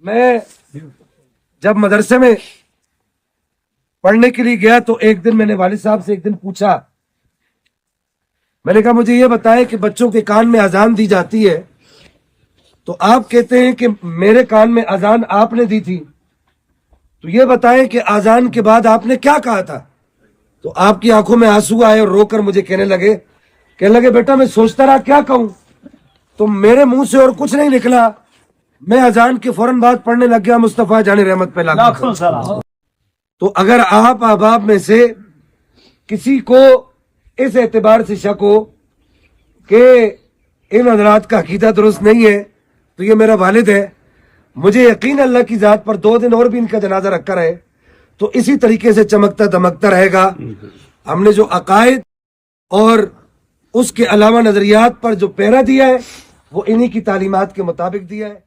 मैं जब मदरसे में पढ़ने के लिए गया तो एक दिन मैंने वालिद साहब से एक दिन पूछा, मैंने कहा मुझे ये बताएं कि बच्चों के कान में अजान दी जाती है, तो आप कहते हैं कि मेरे कान में अजान आपने दी थी, तो ये बताएं कि अजान के बाद आपने क्या कहा था। तो आपकी आंखों में आंसू आए और रोकर मुझे कहने लगे बेटा मैं सोचता रहा क्या कहूं, तो मेरे मुंह से और कुछ नहीं निकला, मैं अजान के फौरन बाद पढ़ने लग गया मुस्तफा जाने रहमत पे लाखों सलाम। तो अगर आप अहबाब में से किसी को इस एतबार से शक हो कि इन हजरात का अकीदा दुरुस्त नहीं है, तो ये मेरा वालिद है, मुझे यकीन अल्लाह की जात पर 2 दिन और भी इनका जनाजा रखा रहे तो इसी तरीके से चमकता दमकता रहेगा। हमने जो अकायद और उसके अलावा नजरियात पर जो पहरा दिया है वो इन्हीं की तालीमात के मुताबिक दिया है।